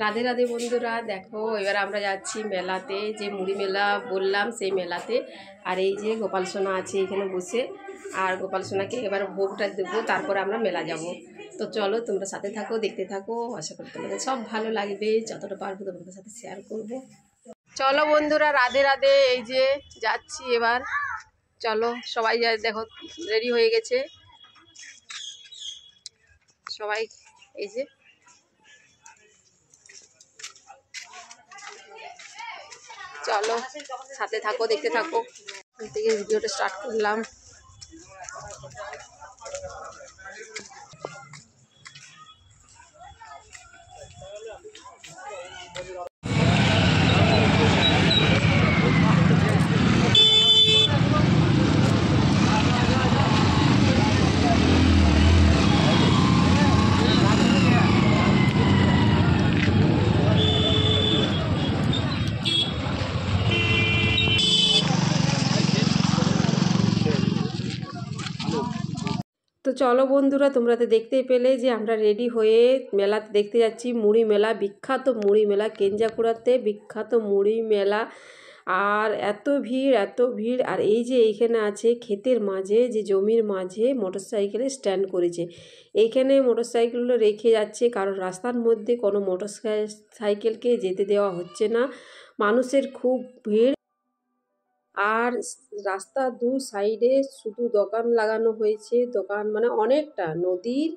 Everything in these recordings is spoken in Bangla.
রাধে রাধে বন্ধুরা, দেখো এবার আমরা যাচ্ছি মেলাতে, যে মুড়ি মেলা বললাম সেই মেলাতে। আর এই যে গোপাল সোনা আছে এখানে বসে, আর গোপাল সোনাকে এবার ভোগটা দেবো, তারপরে আমরা মেলা যাব। তো চলো তোমরা সাথে থাকো, দেখতে থাকো, আশা করি তোমাদের সব ভালো লাগবে, যতটা পারবো তোমাদের সাথে শেয়ার করব। চলো বন্ধুরা, রাধে রাধে। এই যে যাচ্ছি এবার, চলো সবাই যায়, দেখো রেডি হয়ে গেছে সবাই। এই যে চলো সাথে থাকো, দেখতে থাকো। থেকে ভিডিওটা স্টার্ট করলাম। তো চলো বন্ধুরা, তোমরা তো দেখতেই পেলে যে আমরা রেডি হয়ে মেলাতে দেখতে যাচ্ছি মুড়ি মেলা, বিখ্যাত মুড়ি মেলা, কেঞ্জাকুড়াতে বিখ্যাত মুড়ি মেলা। আর এত ভিড় এত ভিড়। আর এই যে এইখানে আছে ক্ষেতের মাঝে, যে জমির মাঝে মোটরসাইকেলের স্ট্যান্ড করেছে, এইখানে মোটরসাইকেলগুলো রেখে যাচ্ছে, কারণ রাস্তার মধ্যে কোনো মোটরসাইকেলকে যেতে দেওয়া হচ্ছে না, মানুষের খুব ভিড়। আর রাস্তার দু সাইডে শুধু দোকান লাগানো হয়েছে, দোকান মানে অনেকটা নদীর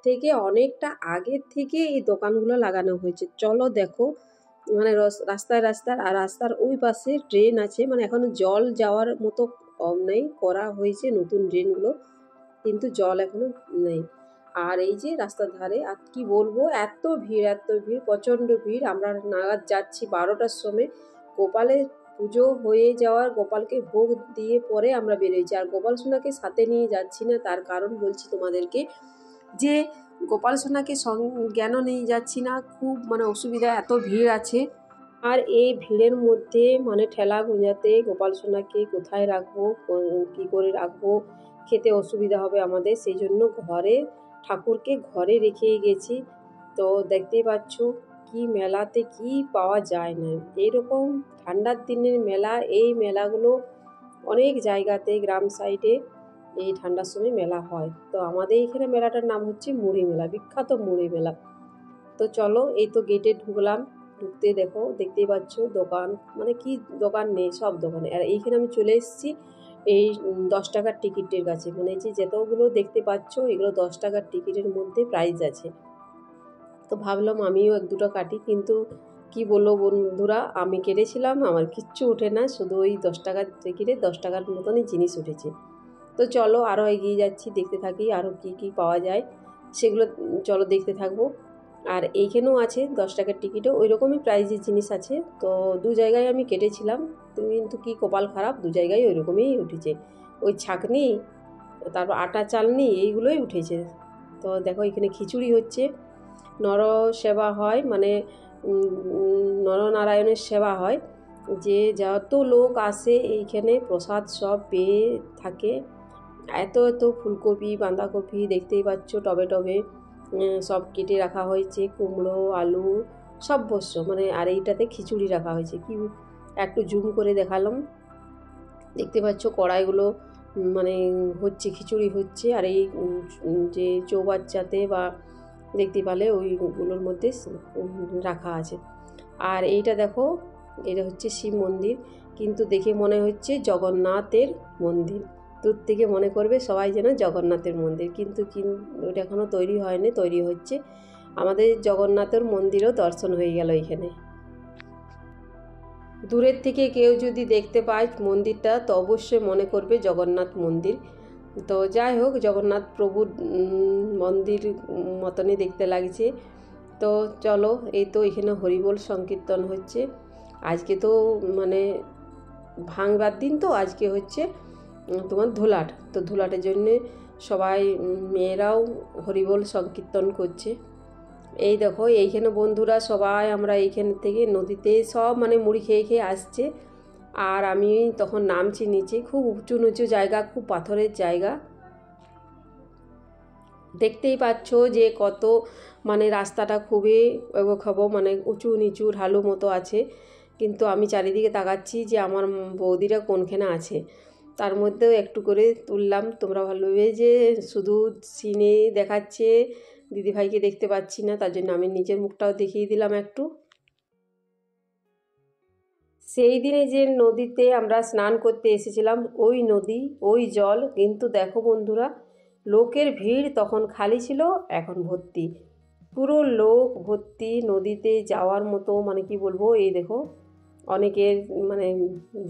থেকে অনেকটা আগের থেকে এই দোকানগুলো লাগানো হয়েছে। চলো দেখো, মানে রাস্তায় রাস্তায়। আর রাস্তার ওই পাশে ড্রেন আছে, মানে এখনো জল যাওয়ার মতো নেই, করা হয়েছে নতুন ড্রেনগুলো, কিন্তু জল এখনো নেই। আর এই যে রাস্তার ধারে, আর কি বলবো, এত ভিড় এত ভিড়, প্রচণ্ড ভিড়। আমরা নাগাদ যাচ্ছি 12টার সময়, গোপালের পুজো হয়ে যাওয়ার, গোপালকে ভোগ দিয়ে পরে আমরা বেরোয়েছি। আর গোপাল সোনাকে সাথে নিয়ে যাচ্ছি না, তার কারণ বলছি তোমাদেরকে, যে গোপাল সোনাকে জ্ঞান নিয়ে যাচ্ছি না, খুব মানে অসুবিধা, এত ভিড় আছে। আর এই ভিড়ের মধ্যে মানে ঠেলা গোঁজাতে গোপাল সোনাকে কোথায় রাখবো, কী করে রাখবো, খেতে অসুবিধা হবে আমাদের, সেই জন্য ঘরে ঠাকুরকে ঘরে রেখেই গেছি। তো দেখতেই পাচ্ছ কি মেলাতে কি পাওয়া যায় না, এইরকম ঠান্ডার দিনের মেলা। এই মেলাগুলো অনেক জায়গাতে গ্রাম সাইডে এই ঠান্ডার সময় মেলা হয়। তো আমাদের এখানে মেলাটার নাম হচ্ছে মুড়ি মেলা, বিখ্যাত মুড়ি মেলা। তো চলো, এই তো গেটে ঢুকলাম, ঢুকতে দেখো দেখতেই পাচ্ছ দোকান, মানে কি দোকান নেই, সব দোকানে। আর এইখানে আমি চলে এসেছি এই 10 টাকার টিকিটের কাছে, মানে যে যতগুলো দেখতে পাচ্ছ এগুলো 10 টাকার টিকিটের মধ্যে প্রাইস আছে। তো ভাবলাম আমিও এক দুটো কাটি, কিন্তু কি বলবো বন্ধুরা, আমি কেটেছিলাম, আমার কিচ্ছু ওঠে না, শুধু ওই 10 টাকার টিকিটে 10 টাকার মতনই জিনিস উঠেছে। তো চলো আরও এগিয়ে যাচ্ছি, দেখতে থাকি আরও কি কি পাওয়া যায়, সেগুলো চলো দেখতে থাকবো। আর এইখানেও আছে 10 টাকার টিকিটও ওই রকমই প্রাইজের জিনিস আছে। তো দু জায়গায় আমি কেটেছিলাম, কিন্তু কি কপাল খারাপ, দু জায়গায় ওই রকমই উঠেছে, ওই ছাঁকনি তারপর আটা চালনি এইগুলোই উঠেছে। তো দেখো এখানে খিচুড়ি হচ্ছে, নর সেবা হয়, মানে নরনারায়ণের সেবা হয়, যে যত লোক আসে এইখানে প্রসাদ সব পেয়ে থাকে। এত এত ফুলকপি বাঁধাকপি দেখতেই পাচ্ছ, টবে টবে সব কেটে রাখা হয়েছে, কুমড়ো আলু সব বস্য, মানে আর এইটাতে খিচুড়ি রাখা হয়েছে। কি একটু জুম করে দেখালাম, দেখতে পাচ্ছ কড়াইগুলো মানে হচ্ছে, খিচুড়ি হচ্ছে। আর এই যে চৌবাচ্চাতে বা দেখতে পেলে ওইগুলোর মধ্যে রাখা আছে। আর এইটা দেখো, এটা হচ্ছে শিব মন্দির, কিন্তু দেখে মনে হচ্ছে জগন্নাথের মন্দির, দূর থেকে মনে করবে সবাই যেন জগন্নাথের মন্দির, কিন্তু ওটা এখনও তৈরি হয়নি, তৈরি হচ্ছে। আমাদের জগন্নাথের মন্দিরও দর্শন হয়ে গেল এখানে। দূরের থেকে কেউ যদি দেখতে পায় মন্দিরটা, তো অবশ্যই মনে করবে জগন্নাথ মন্দির। তো যাই হোক, জগন্নাথ প্রভুর মন্দির মতনই দেখতে লাগছে। তো চলো, এই তো এখানে হরিবোল সংকীর্তন হচ্ছে। আজকে তো মানে ভাঙবার দিন, তো আজকে হচ্ছে তোমার ধুলাট, তো ধুলাটের জন্যে সবাই মেয়েরাও হরিবোল সংকীর্তন করছে। এই দেখো এইখানে বন্ধুরা সবাই আমরা এইখান থেকে নদীতে সব মানে মুড়ি খেয়ে খেয়ে আসছে, আর আমি তখন নামছি নিচে, খুব উঁচু নিচু জায়গা, খুব পাথরের জায়গা। দেখতেই পাচ্ছ যে কত মানে রাস্তাটা খুবই এগোখাবো, মানে উঁচু নিচু ঢালু মতো আছে। কিন্তু আমি চারিদিকে তাকাচ্ছি যে আমার বৌদিরা কোনখানে আছে, তার মধ্যেও একটু করে তুললাম। তোমরা ভালোভাবে যে শুধু সিনে দেখাচ্ছে, দিদিভাইকে দেখতে পাচ্ছি না, তার জন্য আমি নিজের মুখটাও দেখিয়ে দিলাম একটু। সেই দিনে যে নদীতে আমরা স্নান করতে এসেছিলাম, ওই নদী, ওই জল, কিন্তু দেখো বন্ধুরা, লোকের ভিড় তখন খালি ছিল, এখন ভর্তি, পুরো লোক ভর্তি নদীতে যাওয়ার মতো, মানে কি বলবো, এই দেখো অনেকের মানে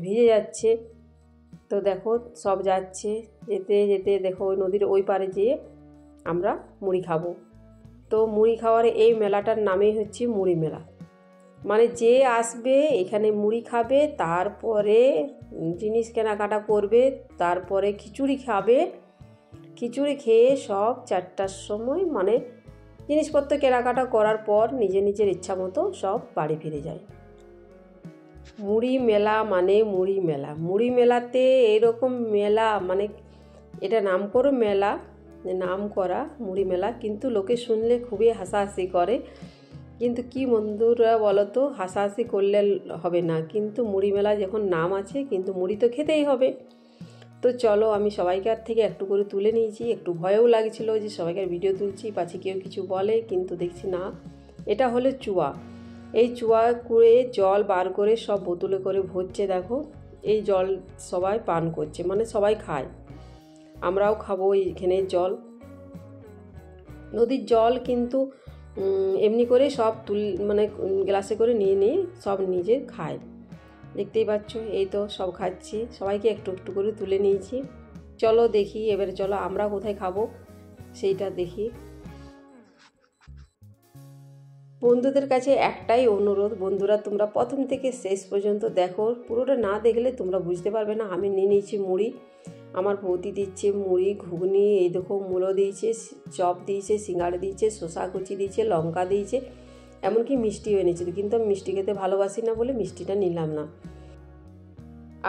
ভিজে যাচ্ছে। তো দেখো সব যাচ্ছে, যেতে যেতে দেখো ওই নদীর ওই পারে যেয়ে আমরা মুড়ি খাবো। তো মুড়ি খাওয়ার এই মেলাটার নামই হচ্ছে মুড়ি মেলা। মানে যে আসবে এখানে মুড়ি খাবে, তারপরে জিনিস কেনাকাটা করবে, তারপরে খিচুড়ি খাবে, খিচুড়ি খেয়ে সব 4টার সময় মানে জিনিসপত্র কেনাকাটা করার পর নিজে নিজের ইচ্ছা মতো সব বাড়ি ফিরে যায়। মুড়ি মেলা মানে মুড়ি মেলা, মুড়ি মেলাতে এরকম মেলা, মানে এটা নাম করো মেলা, নাম করা মুড়ি মেলা, কিন্তু লোকে শুনলে খুবই হাসাহাসি করে। কিন্তু কি বন্ধুরা বলো তো, হাসাহাসি করলে হবে না, কিন্তু মুড়ি মেলা যখন নাম আছে, কিন্তু মুড়ি তো খেতেই হবে। তো চলো, আমি সবাইকার থেকে একটু করে তুলে নিয়েছি, একটু ভয়ও লাগছিল যে সবাইকার ভিডিও তুলছি, পাছে কেউ কিছু বলে, কিন্তু দেখছি না। এটা হলো চুয়া, এই চুয়া করে জল বার করে সব বোতলে করে ভরছে, দেখো এই জল সবাই পান করছে, মানে সবাই খায়, আমরাও খাবো এইখানে জল, নদীর জল। কিন্তু এমনি করে সব মানে গ্লাসে করে নিয়ে নিয়ে সব নিজে খায়। দেখতেই পাচ্ছ, এই তো সব খাচ্ছি, সবাইকে একটু একটু করে তুলে নিয়েছি। চলো দেখি এবারে, চলো আমরা কোথায় খাবো সেইটা দেখি। বন্ধুদের কাছে একটাই অনুরোধ, বন্ধুরা তোমরা প্রথম থেকে শেষ পর্যন্ত দেখো, পুরোটা না দেখলে তোমরা বুঝতে পারবে না। আমি নিয়ে নিয়েছি মুড়ি, আমার বৌদি দিচ্ছে মুড়ি ঘুগনি, এই দেখো মূলো দিয়েছে, চপ দিয়েছে, সিঙ্গাড়া দিয়েছে, শসা কুচি দিয়েছে, লঙ্কা দিয়েছে, এমনকি মিষ্টিও এনেছিল, কিন্তু আমি মিষ্টি খেতে ভালোবাসি না বলে মিষ্টিটা নিলাম না।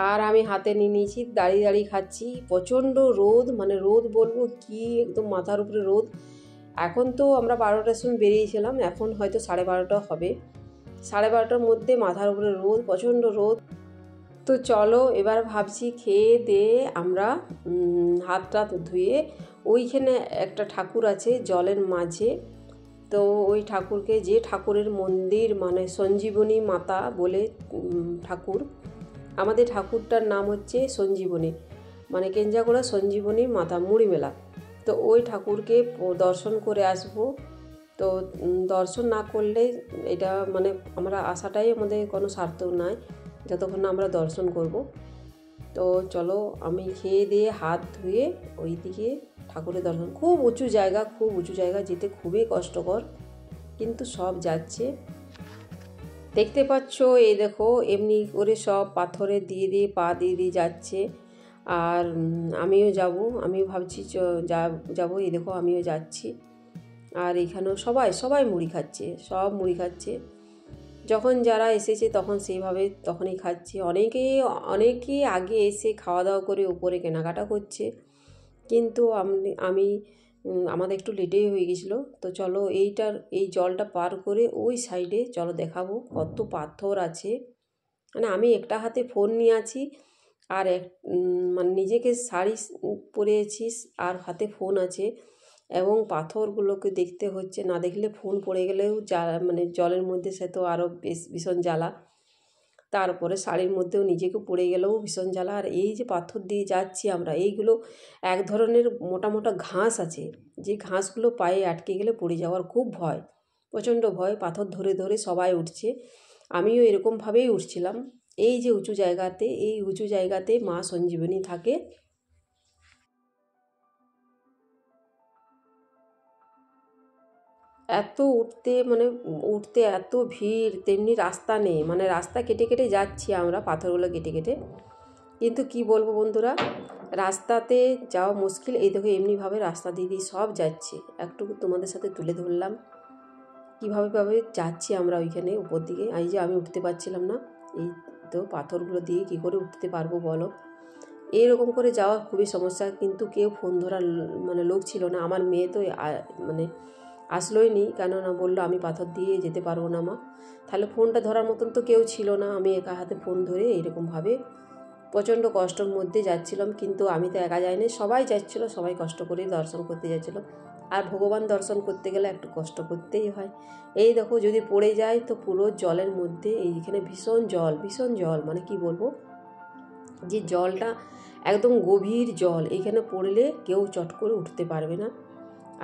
আর আমি হাতে নিয়ে নিয়েছি, দাঁড়িয়ে দাঁড়িয়ে খাচ্ছি, প্রচণ্ড রোদ, মানে রোদ বলবো কি, একদম মাথার উপরে রোদ। এখন তো আমরা 12টার সময় বেরিয়েছিলাম, এখন হয়তো 12:30 হবে, 12:30টার মধ্যে মাথার উপরে রোদ, প্রচণ্ড রোদ। তো চলো এবার ভাবছি খেয়ে দিয়ে আমরা হাত টাত ধুয়ে, ওইখানে একটা ঠাকুর আছে জলের মাঝে, তো ওই ঠাকুরকে, যে ঠাকুরের মন্দির মানে সঞ্জীবনী মাতা বলে ঠাকুর, আমাদের ঠাকুরটার নাম হচ্ছে সঞ্জীবনী, মানে কেঞ্জাকুড়া সঞ্জীবনী মাতা মুড়ি মেলা। তো ওই ঠাকুরকে দর্শন করে আসবো। তো দর্শন না করলে এটা মানে আমরা আসাটাই আমাদের কোনো সার্থক নয়, যতক্ষণ না আমরা দর্শন করব। তো চলো, আমি খেয়ে দিয়ে হাত ধুয়ে ওই দিকে ঠাকুরের দর্শন, খুব উঁচু জায়গা, খুব উঁচু জায়গা, যেতে খুবই কষ্টকর, কিন্তু সব যাচ্ছে। দেখতে পাচ্ছ, এই দেখো এমনি করে সব পাথরে দিয়ে দিয়ে পা দিয়ে দিয়ে যাচ্ছে। আর আমিও যাব, আমিও ভাবছি যাবো, এই দেখো আমিও যাচ্ছি। আর এখানেও সবাই সবাই মুড়ি খাচ্ছে, সব মুড়ি খাচ্ছে, যখন যারা এসেছে তখন সেইভাবে তখনই খাচ্ছে। অনেকেই আগে এসে খাওয়া দাওয়া করে উপরে কেনাকাটা করছে, কিন্তু আমি আমাদের একটু লেটেই হয়ে গেছিলো। তো চলো এই জলটা পার করে ওই সাইডে চলো দেখাবো কত পাথর আছে। মানে আমি একটা হাতে ফোন নিয়ে আছি, আর মানে নিজেকে শাড়ি পরেছি, আর হাতে ফোন আছে, এবং পাথরগুলোকে দেখতে হচ্ছে, না দেখলে ফোন পড়ে গেলেও মানে জলের মধ্যে সে তো আরও ভীষণ জ্বালা, তারপরে শাড়ির মধ্যেও নিজেকে পড়ে গেলেও ভীষণ জ্বালা। আর এই যে পাথর দিয়ে যাচ্ছি আমরা, এইগুলো এক ধরনের মোটা মোটা ঘাস আছে, যে ঘাসগুলো পায়ে আটকে গেলে পড়ে যাওয়ার খুব ভয়, প্রচণ্ড ভয়। পাথর ধরে ধরে সবাই উঠছে, আমিও এরকমভাবেই উঠছিলাম। এই যে উঁচু জায়গাতে, এই উঁচু জায়গাতে মা সঞ্জীবনী থাকে। এত উঠতে এত ভিড়, তেমনি রাস্তা নেই, মানে রাস্তা কেটে কেটে যাচ্ছি আমরা, পাথরগুলো কেটে কেটে। কিন্তু কি বলবো বন্ধুরা, রাস্তাতে যাওয়া মুশকিল। এই দেখো এমনিভাবে রাস্তা দিয়ে দিয়ে সব যাচ্ছে, একটু তোমাদের সাথে তুলে ধরলাম কীভাবে যাচ্ছি আমরা ওইখানে উপর দিকে। এই যে আমি উঠতে পারছিলাম না, এই তো পাথরগুলো দিয়ে কী করে উঠতে পারবো বলো। এইরকম করে যাওয়া খুবই সমস্যা, কিন্তু কেউ ফোন ধরার মানে লোক ছিল না। আমার মেয়ে তো মানে আসলোই নি, কেননা বললো আমি পাথর দিয়ে যেতে পারবো না মা। তাহলে ফোনটা ধরার মতন তো কেউ ছিল না। আমি একা হাতে ফোন ধরে এইরকমভাবে প্রচণ্ড কষ্টের মধ্যে যাচ্ছিলাম, কিন্তু আমি তো একা যাইনি, সবাই যাচ্ছিল, সবাই কষ্ট করে দর্শন করতে যাচ্ছিলো। আর ভগবান দর্শন করতে গেলে একটু কষ্ট করতেই হয়। এই দেখো, যদি পড়ে যায় তো পুরো জলের মধ্যে, এইখানে ভীষণ জল, মানে কি বলবো, যে জলটা একদম গভীর জল, এইখানে পড়লে কেউ চট করে উঠতে পারবে না।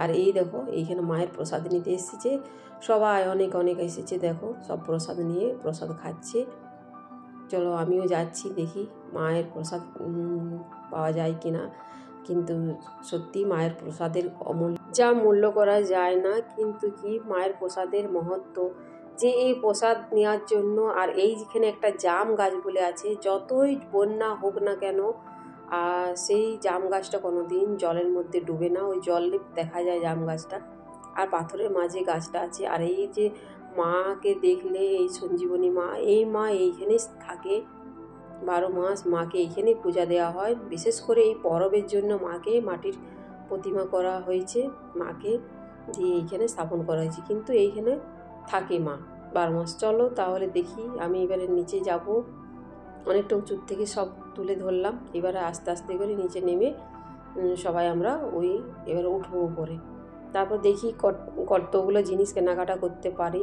আর এই দেখো, এইখানে মায়ের প্রসাদ নিতে এসেছে সবাই, অনেক এসেছে, দেখো সব প্রসাদ নিয়ে প্রসাদ খাচ্ছে। চলো আমিও যাচ্ছি, দেখি মায়ের প্রসাদ পাওয়া যায় কি না। কিন্তু সত্যি মায়ের প্রসাদের অমূল্য, যা মূল্য করা যায় না। কিন্তু কি মায়ের প্রসাদের মহত্ব, যে এই প্রসাদ নেওয়ার জন্য। আর এই যেখানে একটা জাম গাছ বলে আছে, যতই বন্যা হোক না কেন, আর সেই জাম গাছটা কোনো দিন জলের মধ্যে ডুবে না, ওই জলে দেখা যায় জাম গাছটা। আর পাথরের মাঝে গাছটা আছে। আর এই যে মাকে দেখলে, এই সঞ্জীবনী মা, এই মা এইখানে থাকে 12 মাস, মাকে এইখানেই পূজা দেওয়া হয়। বিশেষ করে এই পরবের জন্য মাকে মাটির প্রতিমা করা হয়েছে, মাকে দিয়ে এইখানে স্থাপন করা হয়েছে, কিন্তু এইখানে থাকে মা 12 মাস। চলো তাহলে দেখি, আমি এবারে নিচে যাব। অনেকটা উঁচুর থেকে সব তুলে ধরলাম, এবারে আস্তে আস্তে করে নিচে নেমে সবাই আমরা এবারে উঠবো উপরে। তারপর দেখি কতগুলো জিনিস কেনাকাটা করতে পারি।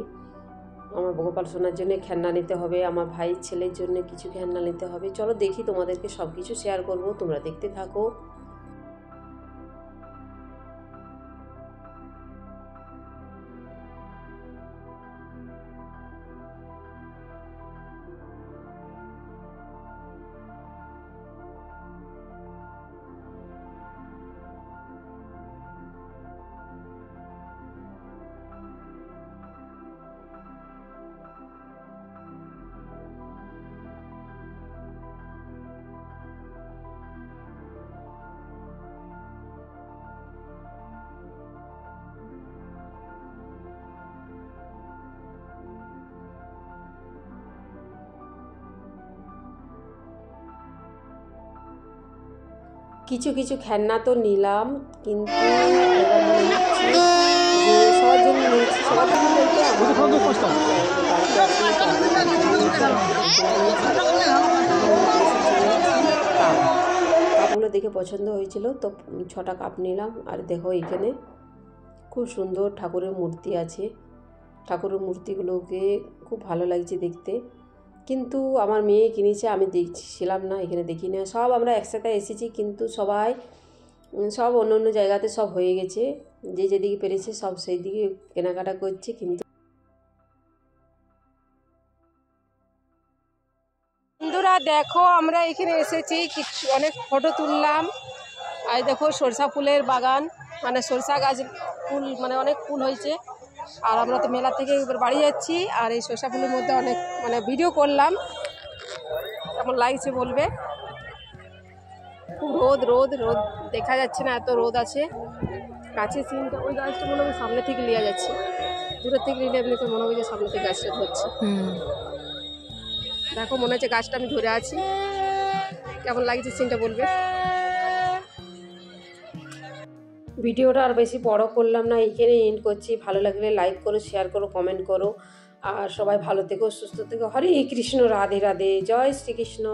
আমার গোপাল সোনার জন্য খেলনা নিতে হবে, আমার ভাইয়ের ছেলের জন্য কিছু খেলনা নিতে হবে। চলো দেখি, তোমাদেরকে সব কিছু শেয়ার করবো, তোমরা দেখতে থাকো। কিছু খেলনা তো নিলাম, কিন্তু এবার মনে হচ্ছে যে সবার জন্য নিয়েছি, সবার জন্য বলতে কাপগুলো দেখে পছন্দ হয়েছিল, তো 6টা কাপ নিলাম। আর দেখো এখানে খুব সুন্দর ঠাকুরের মূর্তি আছে, ঠাকুরের মূর্তিগুলোকে খুব ভালো লাগছে দেখতে। কিন্তু আমার মেয়ে কিনেছে, আমি দেখছিলাম না, এখানে দেখি না। সব আমরা একসাথে এসেছি, কিন্তু সব অন্য জায়গাতে সব হয়ে গেছে, যে যেদিকে পেরেছে সব সেই দিকে কেনাকাটা করছে। কিন্তু বন্ধুরা দেখো, আমরা এখানে এসেছি, অনেক ফটো তুললাম। আর দেখো সরষা ফুলের বাগান, মানে সরষা গাছ ফুল, মানে অনেক ফুল হয়েছে। আর আমরা তো মেলা থেকে এবার বাড়ি যাচ্ছি, আর এই সরষা ফুলের মধ্যে অনেক মানে ভিডিও করলাম, কেমন লাগছে বলবে। খুব রোদ দেখা যাচ্ছে না, এত রোদ আছে। গাছের সিনটা, ওই গাছটা মনে হয় সামনে থেকে লিয়া যাচ্ছে, দূরের থেকে নিলে এমনি তো মনে হয় যে সামনে থেকে গাছটা ধরছে। দেখো মনে হচ্ছে গাছটা আমি ধরে আছি, কেমন লাগছে সিনটা বলবে। ভিডিওটা আর বেশি বড় করলাম না, এইখানে এন্ড করছি। ভালো লাগলে লাইক করো, শেয়ার করো, কমেন্ট করো। আর সবাই ভালো থেকো, সুস্থ থেকো। হরে কৃষ্ণ, রাধে রাধে, জয় শ্রীকৃষ্ণ।